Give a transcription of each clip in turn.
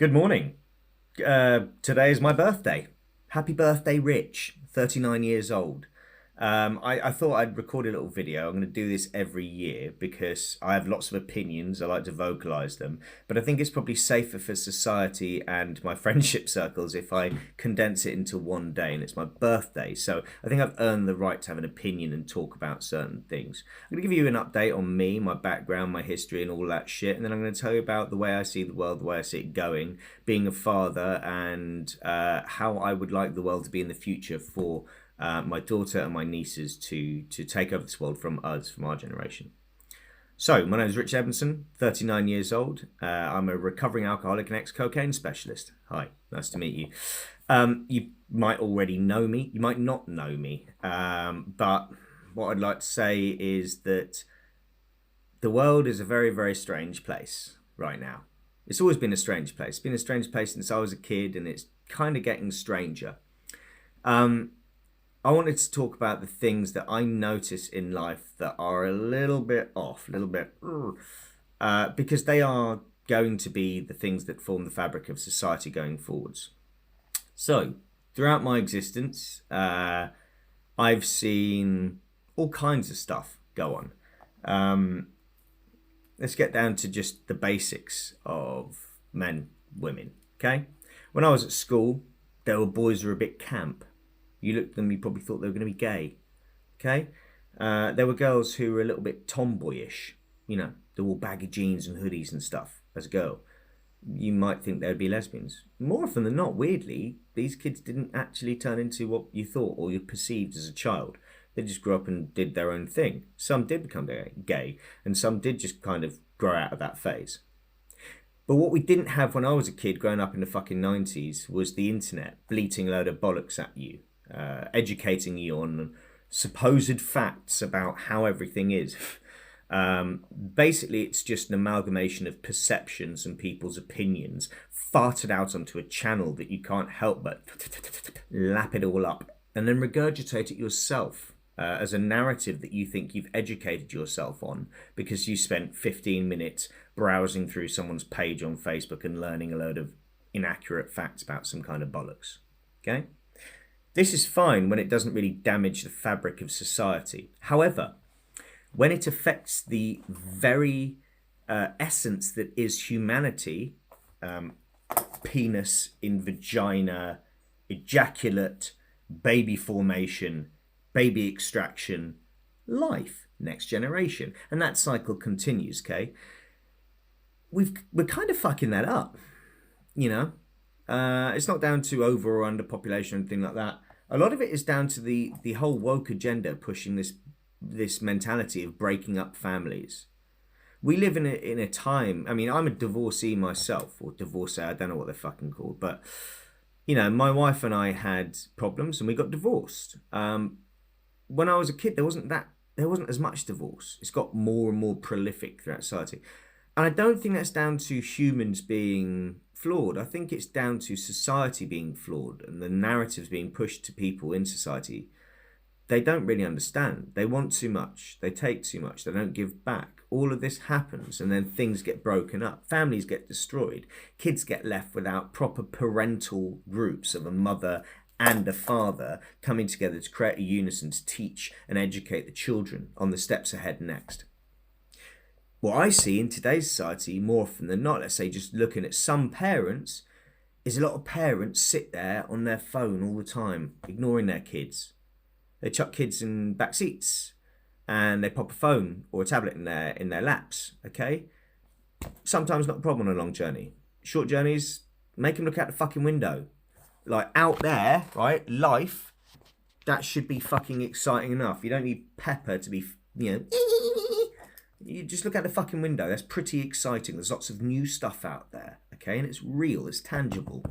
Good morning. Today is my birthday. Happy birthday, Rich. 39 years old. I thought I'd record a little video. I'm going to do this every year because I have lots of opinions. I like to vocalize them. But I think it's probably safer for society and my friendship circles if I condense it into one day, and it's my birthday. So I think I've earned the right to have an opinion and talk about certain things. I'm going to give you an update on me, my background, my history, and all that shit. And then I'm going to tell you about the way I see the world, the way I see it going, being a father, and how I would like the world to be in the future for my daughter and my nieces to take over this world from us, from our generation. So, my name is Rich Evanson, 39 years old. I'm a recovering alcoholic and ex-cocaine specialist. Hi, nice to meet you. You might already know me, you might not know me, but what I'd like to say is that the world is a very, very strange place right now. It's always been a strange place. It's been a strange place since I was a kid, and it's kind of getting stranger. I wanted to talk about the things that I notice in life that are a little bit off, a little bit, because they are going to be the things that form the fabric of society going forwards. So, throughout my existence, I've seen all kinds of stuff go on. Let's get down to just the basics of men, women, okay? When I was at school, there were boys who were a bit camp. You looked at them, you probably thought they were going to be gay. Okay? There were girls who were a little bit tomboyish. You know, they wore baggy jeans and hoodies and stuff as a girl. You might think they would be lesbians. More often than not, weirdly, these kids didn't actually turn into what you thought or you perceived as a child. They just grew up and did their own thing. Some did become gay, and some did just kind of grow out of that phase. But what we didn't have when I was a kid growing up in the fucking 90s was the internet bleating a load of bollocks at you. Educating you on supposed facts about how everything is. Basically, it's just an amalgamation of perceptions and people's opinions farted out onto a channel that you can't help but lap it all up and then regurgitate it yourself as a narrative that you think you've educated yourself on because you spent 15 minutes browsing through someone's page on Facebook and learning a load of inaccurate facts about some kind of bollocks. Okay? This is fine when it doesn't really damage the fabric of society. However, when it affects the very essence that is humanity, penis in vagina, ejaculate, baby formation, baby extraction, life, next generation, and that cycle continues, okay? We're kind of fucking that up, you know? It's not down to over or under population or anything like that. A lot of it is down to the whole woke agenda pushing this mentality of breaking up families. We live in a time. I mean, I'm a divorcee myself, or divorcee. I don't know what they're fucking called, but you know, my wife and I had problems, and we got divorced. When I was a kid, there wasn't as much divorce. It's got more and more prolific throughout society, and I don't think that's down to humans being flawed. I think it's down to society being flawed and the narratives being pushed to people in society. They don't really understand. They want too much. They take too much. They don't give back. All of this happens, and then things get broken up. Families get destroyed. Kids get left without proper parental groups of a mother and a father coming together to create a unison to teach and educate the children on the steps ahead next. What I see in today's society, more often than not, let's say just looking at some parents, is a lot of parents sit there on their phone all the time, ignoring their kids. They chuck kids in back seats and they pop a phone or a tablet in their laps, okay? Sometimes not a problem on a long journey. Short journeys, make them look out the fucking window. Like out there, right, life, that should be fucking exciting enough. You don't need Pepper to be, you know, you just look out the fucking window. That's pretty exciting. There's lots of new stuff out there, okay? And it's real, it's tangible.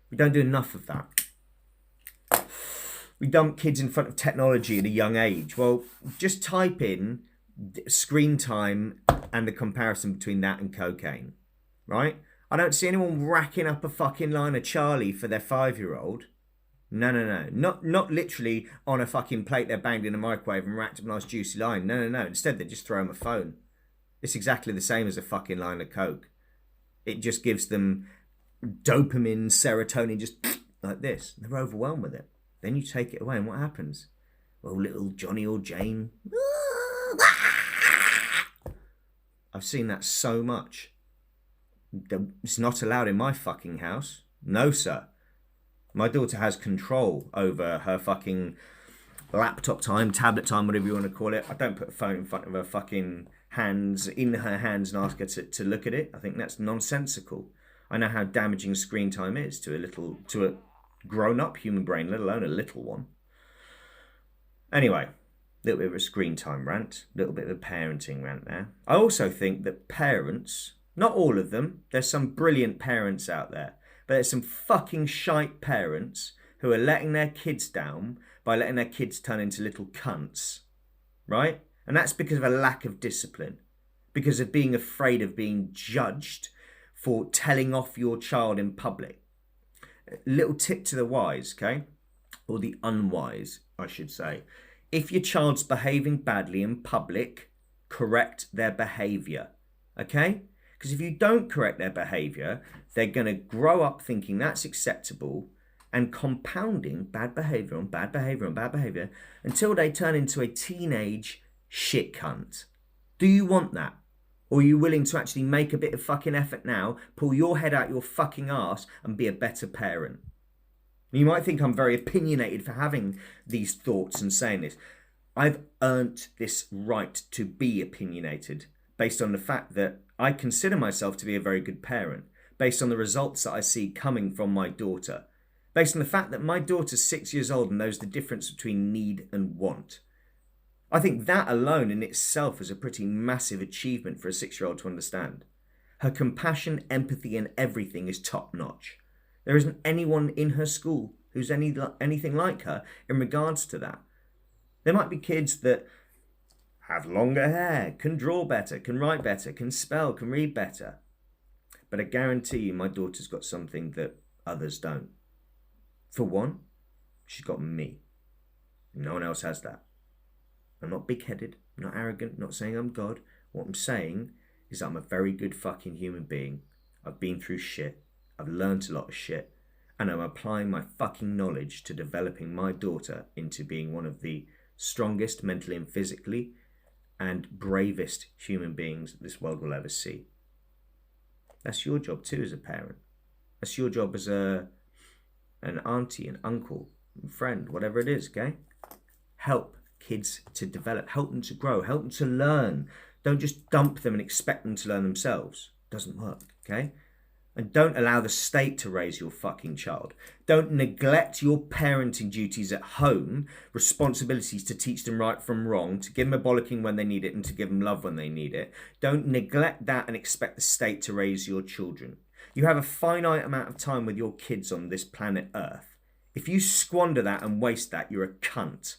We don't do enough of that. We dump kids in front of technology at a young age. Well, just type in screen time and the comparison between that and cocaine, right? I don't see anyone racking up a fucking line of Charlie for their 5-year-old. No. Not literally on a fucking plate they're banged in a microwave and racked up a nice juicy line. No. Instead, they just throw them a phone. It's exactly the same as a fucking line of coke. It just gives them dopamine, serotonin, just like this. They're overwhelmed with it. Then you take it away, and what happens? Well, little Johnny or Jane. I've seen that so much. It's not allowed in my fucking house. No, sir. My daughter has control over her fucking laptop time, tablet time, whatever you want to call it. I don't put a phone in front of her fucking hands, in her hands, and ask her to look at it. I think that's nonsensical. I know how damaging screen time is to a grown-up human brain, let alone a little one. Anyway, a little bit of a screen time rant, a little bit of a parenting rant there. I also think that parents, not all of them, there's some brilliant parents out there, but there's some fucking shite parents who are letting their kids down by letting their kids turn into little cunts, right? And that's because of a lack of discipline, because of being afraid of being judged for telling off your child in public. Little tip to the wise, okay? Or the unwise, I should say. If your child's behaving badly in public, correct their behaviour, okay? Because if you don't correct their behaviour, they're going to grow up thinking that's acceptable and compounding bad behaviour on bad behaviour on bad behaviour until they turn into a teenage shit cunt. Do you want that? Or are you willing to actually make a bit of fucking effort now, pull your head out your fucking arse and be a better parent? You might think I'm very opinionated for having these thoughts and saying this. I've earned this right to be opinionated based on the fact that I consider myself to be a very good parent, based on the results that I see coming from my daughter, based on the fact that my daughter's 6 years old and knows the difference between need and want. I think that alone in itself is a pretty massive achievement for a 6-year-old to understand. Her compassion, empathy, and everything is top notch. There isn't anyone in her school who's anything like her in regards to that. There might be kids that have longer hair, can draw better, can write better, can spell, can read better. But I guarantee you my daughter's got something that others don't. For one, she's got me. No one else has that. I'm not big-headed, I'm not arrogant, not saying I'm God. What I'm saying is that I'm a very good fucking human being. I've been through shit. I've learned a lot of shit. And I'm applying my fucking knowledge to developing my daughter into being one of the strongest mentally and physically and bravest human beings this world will ever see. That's your job too as a parent. That's your job as an auntie, an uncle, a friend, whatever it is, okay? Help kids to develop, help them to grow, help them to learn. Don't just dump them and expect them to learn themselves. It doesn't work, okay? And don't allow the state to raise your fucking child. Don't neglect your parenting duties at home, responsibilities to teach them right from wrong, to give them a bollocking when they need it and to give them love when they need it. Don't neglect that and expect the state to raise your children. You have a finite amount of time with your kids on this planet Earth. If you squander that and waste that, you're a cunt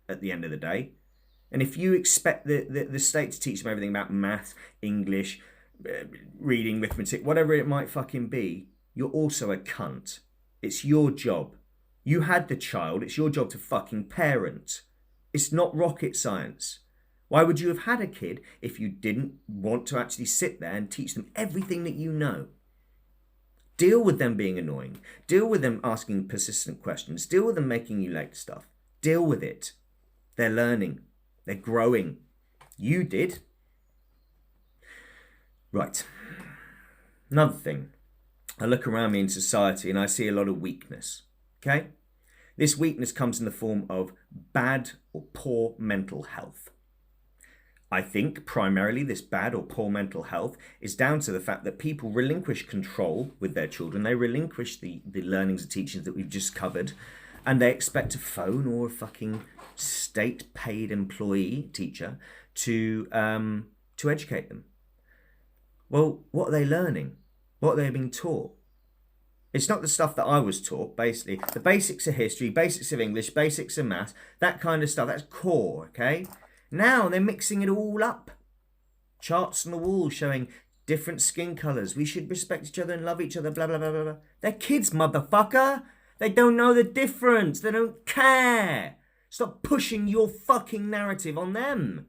at the end of the day. And if you expect the state to teach them everything about math, English, reading, arithmetic, whatever it might fucking be, you're also a cunt. It's your job. You had the child. It's your job to fucking parent. It's not rocket science. Why would you have had a kid if you didn't want to actually sit there and teach them everything that you know? Deal with them being annoying. Deal with them asking persistent questions. Deal with them making you late stuff. Deal with it. They're learning. They're growing. You did. Right. Another thing. I look around me in society and I see a lot of weakness. Okay? This weakness comes in the form of bad or poor mental health. I think primarily this bad or poor mental health is down to the fact that people relinquish control with their children. They relinquish the learnings and teachings that we've just covered, and they expect a phone or a fucking state-paid employee teacher to educate them. Well, what are they learning? What are they being taught? It's not the stuff that I was taught, basically. The basics of history, basics of English, basics of maths, that kind of stuff. That's core, okay? Now they're mixing it all up. Charts on the wall showing different skin colours. We should respect each other and love each other, blah, blah, blah, blah, blah. They're kids, motherfucker. They don't know the difference. They don't care. Stop pushing your fucking narrative on them.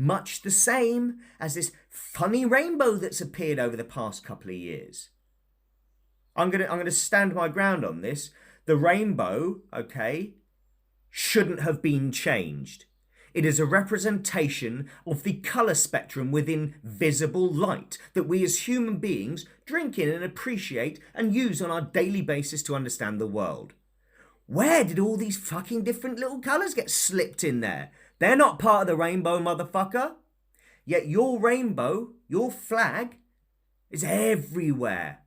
much the same as this funny rainbow that's appeared over the past couple of years. I'm gonna stand my ground on this. The rainbow, okay, shouldn't have been changed. It is a representation of the colour spectrum within visible light that we as human beings drink in and appreciate and use on our daily basis to understand the world. Where did all these fucking different little colours get slipped in there? They're not part of the rainbow, motherfucker. Yet your rainbow, your flag, is everywhere.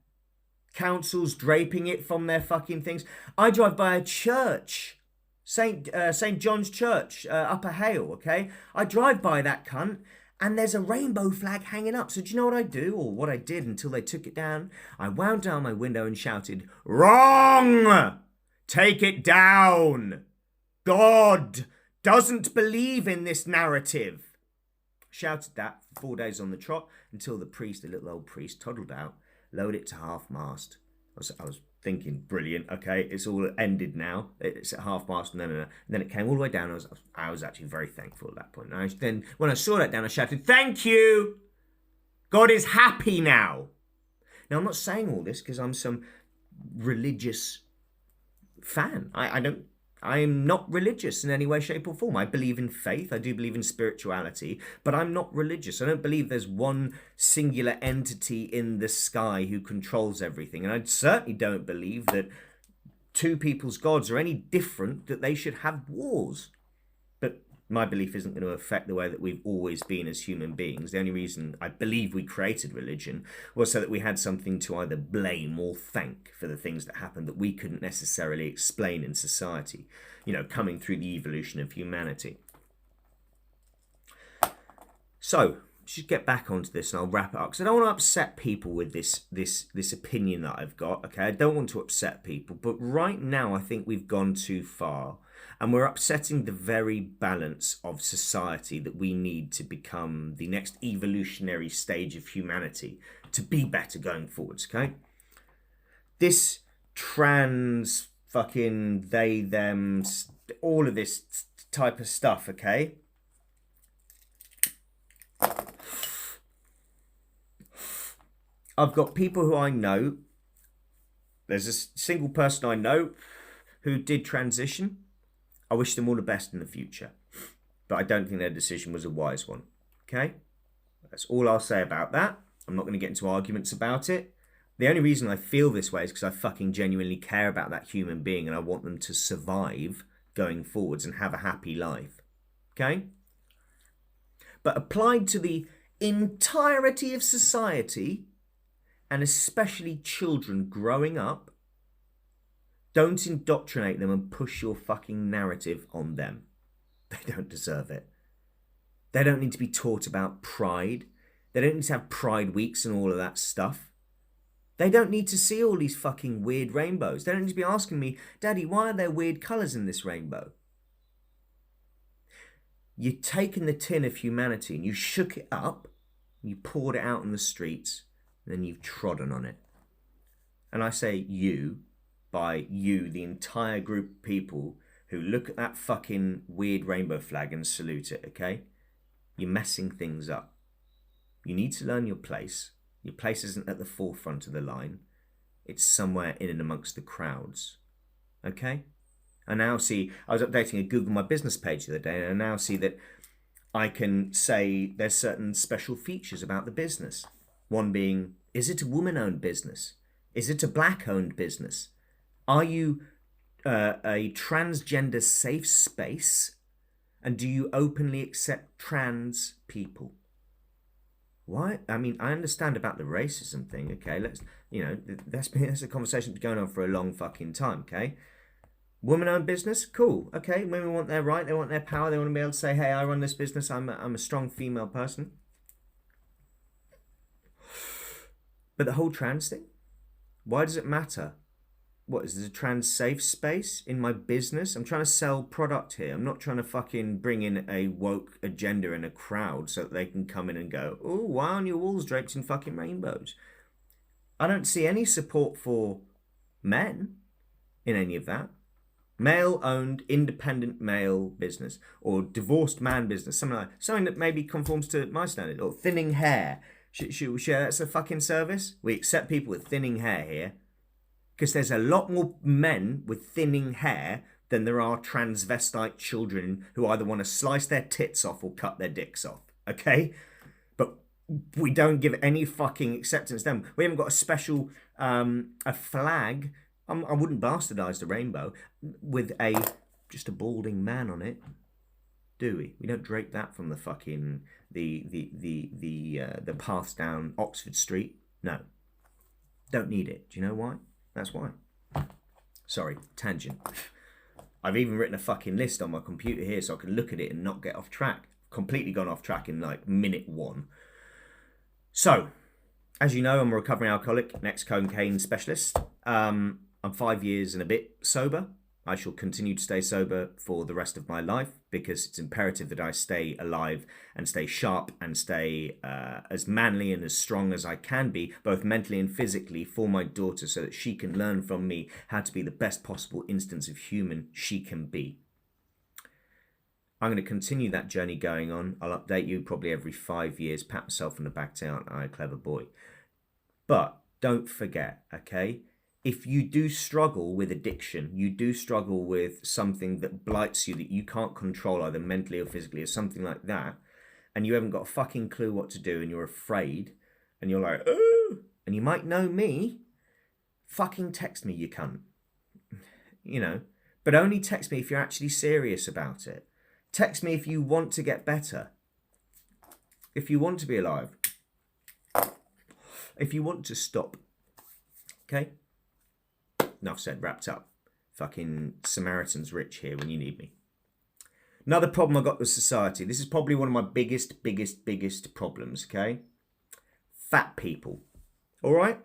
Councils draping it from their fucking things. I drive by a church, St. John's Church, Upper Hale, okay? I drive by that cunt, and there's a rainbow flag hanging up. So do you know what I do, or what I did until they took it down? I wound down my window and shouted, "Wrong! Take it down! God doesn't believe in this narrative." Shouted that for 4 days on the trot until the priest, the little old priest, toddled out, lowered it to half-mast. I was thinking, brilliant, okay, it's all ended now. It's at half-mast, no. And then it came all the way down. I was actually very thankful at that point. And then when I saw that down, I shouted, "Thank you! God is happy now." Now, I'm not saying all this because I'm some religious fan. I am not religious in any way, shape, or form. I believe in faith. I do believe in spirituality, but I'm not religious. I don't believe there's one singular entity in the sky who controls everything. And I certainly don't believe that two people's gods are any different, that they should have wars. But my belief isn't going to affect the way that we've always been as human beings. The only reason I believe we created religion was so that we had something to either blame or thank for the things that happened that we couldn't necessarily explain in society, you know, coming through the evolution of humanity. So, just get back onto this and I'll wrap it up, because I don't want to upset people with this opinion that I've got, okay? I don't want to upset people, but right now I think we've gone too far. And we're upsetting the very balance of society that we need to become the next evolutionary stage of humanity to be better going forwards, okay? This trans fucking they, them, all of this type of stuff, okay? I've got people who I know. There's a single person I know who did transition. I wish them all the best in the future, but I don't think their decision was a wise one, okay? That's all I'll say about that. I'm not going to get into arguments about it. The only reason I feel this way is because I fucking genuinely care about that human being and I want them to survive going forwards and have a happy life, okay? But applied to the entirety of society, and especially children growing up, don't indoctrinate them and push your fucking narrative on them. They don't deserve it. They don't need to be taught about pride. They don't need to have pride weeks and all of that stuff. They don't need to see all these fucking weird rainbows. They don't need to be asking me, "Daddy, why are there weird colours in this rainbow?" You've taken the tin of humanity and you shook it up, and you poured it out on the streets, and then you've trodden on it. And I say you, by you, the entire group of people who look at that fucking weird rainbow flag and salute it, okay? You're messing things up. You need to learn your place. Your place isn't at the forefront of the line. It's somewhere in and amongst the crowds, okay? I now see, I was updating a Google My Business page the other day, and I now see that I can say there's certain special features about the business. One being, is it a woman-owned business? Is it a black-owned business? Are you a transgender safe space? And do you openly accept trans people? Why? I mean, I understand about the racism thing, okay? That's a conversation that's going on for a long fucking time, okay? Woman-owned business? Cool. Okay, women want their right, they want their power, they want to be able to say, "Hey, I run this business, I'm a strong female person." But the whole trans thing? Why does it matter? What, is this a trans safe space in my business? I'm trying to sell product here. I'm not trying to fucking bring in a woke agenda in a crowd so that they can come in and go, "Oh, why aren't your walls draped in fucking rainbows?" I don't see any support for men in any of that. Male-owned, independent male business, or divorced man business, something that maybe conforms to my standard, or thinning hair. Should we share that's a fucking service? We accept people with thinning hair here, because there's a lot more men with thinning hair than there are transvestite children who either want to slice their tits off or cut their dicks off. Okay, but we don't give any fucking acceptance to them. We haven't got a special a flag. I wouldn't bastardize the rainbow with just a balding man on it, do we? We don't drape that from the fucking the paths down Oxford Street. No, don't need it. Do you know why? That's why. Sorry, tangent. I've even written a fucking list on my computer here so I can look at it and not get off track. Completely gone off track in like minute 1. So, as you know, I'm a recovering alcoholic, an ex-cocaine specialist. I'm 5 years and a bit sober. I shall continue to stay sober for the rest of my life because it's imperative that I stay alive and stay sharp and stay as manly and as strong as I can be, both mentally and physically, for my daughter so that she can learn from me how to be the best possible instance of human she can be. I'm going to continue that journey going on. I'll update you probably every 5 years, pat myself on the back, say, aren't I a clever boy? But don't forget, okay? If you do struggle with addiction, you do struggle with something that blights you, that you can't control either mentally or physically or something like that, and you haven't got a fucking clue what to do and you're afraid, and you're like, oh, and you might know me, fucking text me, you cunt. You know, but only text me if you're actually serious about it. Text me if you want to get better. If you want to be alive. If you want to stop. Okay? Enough said, wrapped up. Fucking Samaritan's rich here when you need me. Another problem I got with society. This is probably one of my biggest problems, okay? Fat people. Alright?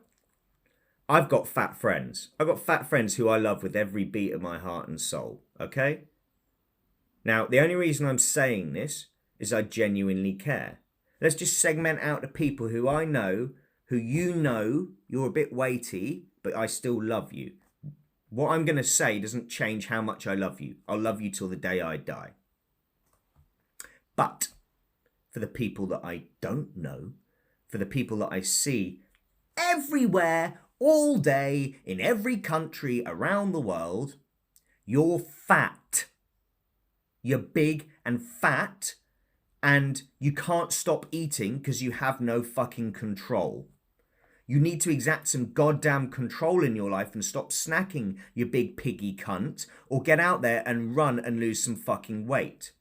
I've got fat friends. I've got fat friends who I love with every beat of my heart and soul, okay? Now, the only reason I'm saying this is I genuinely care. Let's just segment out the people who I know, who you know, you're a bit weighty, but I still love you. What I'm going to say doesn't change how much I love you. I'll love you till the day I die. But for the people that I don't know, for the people that I see everywhere, all day, in every country around the world, you're fat. You're big and fat, and you can't stop eating because you have no fucking control. You need to exact some goddamn control in your life and stop snacking, you big piggy cunt, or get out there and run and lose some fucking weight.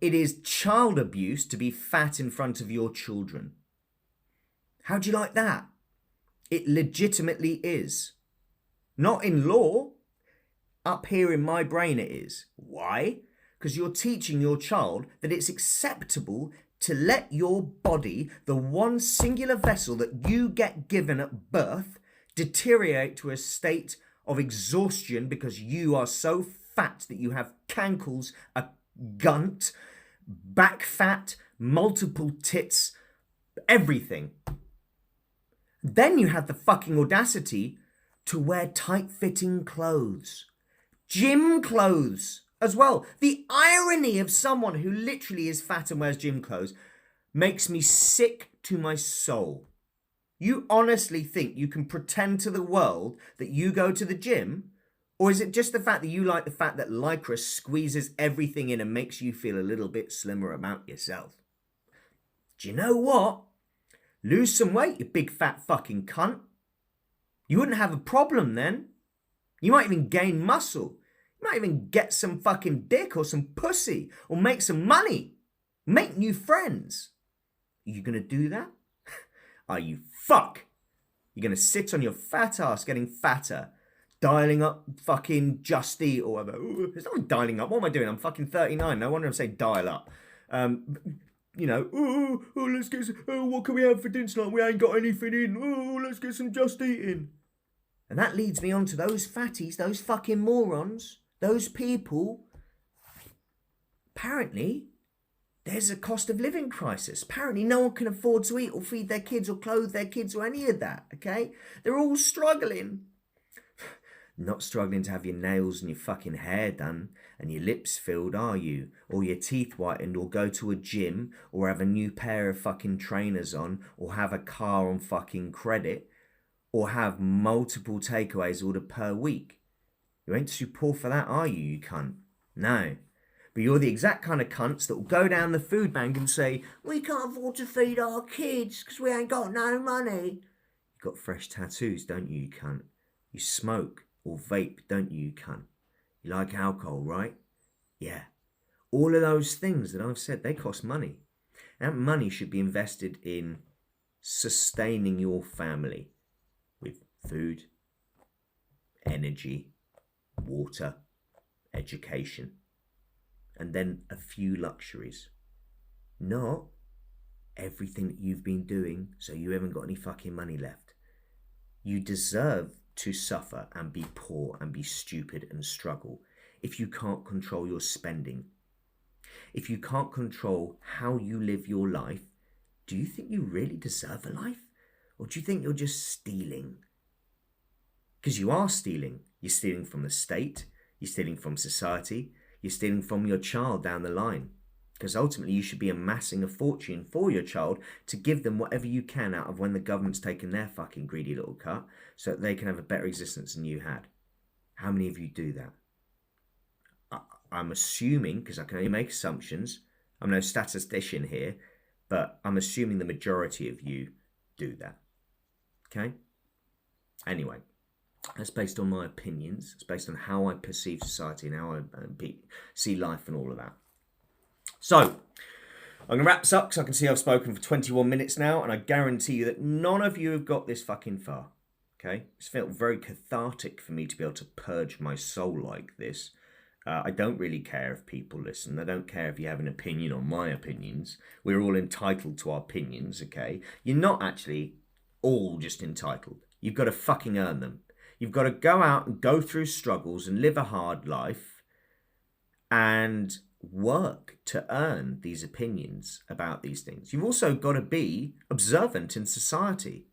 It is child abuse to be fat in front of your children. How do you like that? It legitimately is. Not in law. Up here in my brain it is. Why? Because you're teaching your child that it's acceptable to let your body, the one singular vessel that you get given at birth, deteriorate to a state of exhaustion because you are so fat that you have cankles, a gunt, back fat, multiple tits, everything. Then you have the fucking audacity to wear tight-fitting clothes. Gym clothes as well. The irony of someone who literally is fat and wears gym clothes makes me sick to my soul. You honestly think you can pretend to the world that you go to the gym? Or is it just the fact that you like the fact that Lycra squeezes everything in and makes you feel a little bit slimmer about yourself? Do you know what? Lose some weight, you big fat fucking cunt. You wouldn't have a problem then. You might even gain muscle. You might even get some fucking dick or some pussy or make some money. Make new friends. Are you going to do that? Are you fuck? You're going to sit on your fat ass getting fatter, dialing up fucking Just Eat or whatever. Ooh, it's not dialing up. What am I doing? I'm fucking 39. No wonder I'm saying dial up. You know, let's get some, what can we have for dinner tonight? We ain't got anything in. Let's get some Just Eat in. And that leads me on to those fatties, those fucking morons, those people. Apparently, there's a cost of living crisis. Apparently, no one can afford to eat or feed their kids or clothe their kids or any of that, okay? They're all struggling. Not struggling to have your nails and your fucking hair done and your lips filled, are you? Or your teeth whitened, or go to a gym, or have a new pair of fucking trainers on, or have a car on fucking credit, or have multiple takeaways ordered per week. You ain't too poor for that, are you cunt? No. But you're the exact kind of cunts that will go down the food bank and say, we can't afford to feed our kids because we ain't got no money. You got fresh tattoos, don't you cunt? You smoke or vape, don't you cunt? You like alcohol, right? Yeah. All of those things that I've said, they cost money. That money should be invested in sustaining your family with food, energy, water, education, and then a few luxuries. Not everything that you've been doing so you haven't got any fucking money left. You deserve to suffer and be poor and be stupid and struggle if you can't control your spending. If you can't control how you live your life, do you think you really deserve a life? Or do you think you're just stealing? Because you are stealing. You're stealing from the state, you're stealing from society, you're stealing from your child down the line. Because ultimately you should be amassing a fortune for your child to give them whatever you can out of when the government's taken their fucking greedy little cut so that they can have a better existence than you had. How many of you do that? I'm assuming, because I can only make assumptions, I'm no statistician here, but I'm assuming the majority of you do that. Okay? Anyway, that's based on my opinions. It's based on how I perceive society and how I see life and all of that. So, I'm going to wrap this up because I can see I've spoken for 21 minutes now, and I guarantee you that none of you have got this fucking far. Okay? It's felt very cathartic for me to be able to purge my soul like this. I don't really care if people listen. I don't care if you have an opinion on my opinions. We're all entitled to our opinions, okay? You're not actually all just entitled. You've got to fucking earn them. You've got to go out and go through struggles and live a hard life and work to earn these opinions about these things. You've also got to be observant in society.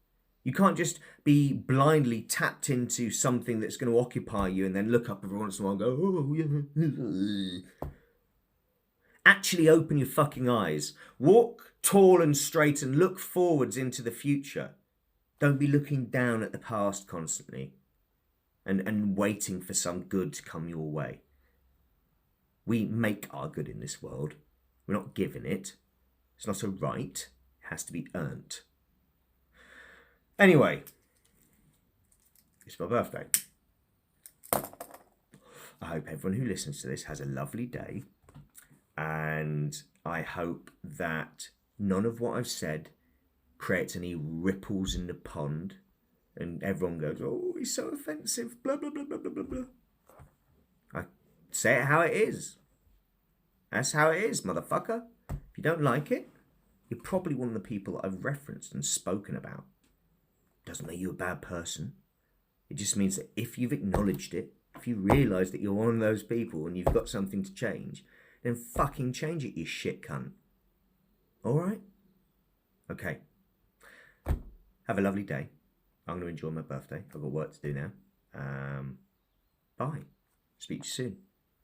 You can't just be blindly tapped into something that's going to occupy you and then look up every once in a while and go, oh, yeah. Actually open your fucking eyes. Walk tall and straight and look forwards into the future. Don't be looking down at the past constantly and waiting for some good to come your way. We make our good in this world. We're not given it. It's not a right. It has to be earned. Anyway, it's my birthday. I hope everyone who listens to this has a lovely day. And I hope that none of what I've said creates any ripples in the pond. And everyone goes, oh, he's so offensive, blah, blah, blah, blah, blah, blah. I say it how it is. That's how it is, motherfucker. If you don't like it, you're probably one of the people that I've referenced and spoken about. Doesn't make you a bad person. It just means that if you've acknowledged it, if you realise that you're one of those people and you've got something to change, then fucking change it, you shit cunt. Alright? Okay. Have a lovely day. I'm going to enjoy my birthday. I've got work to do now. Bye. Speak to you soon.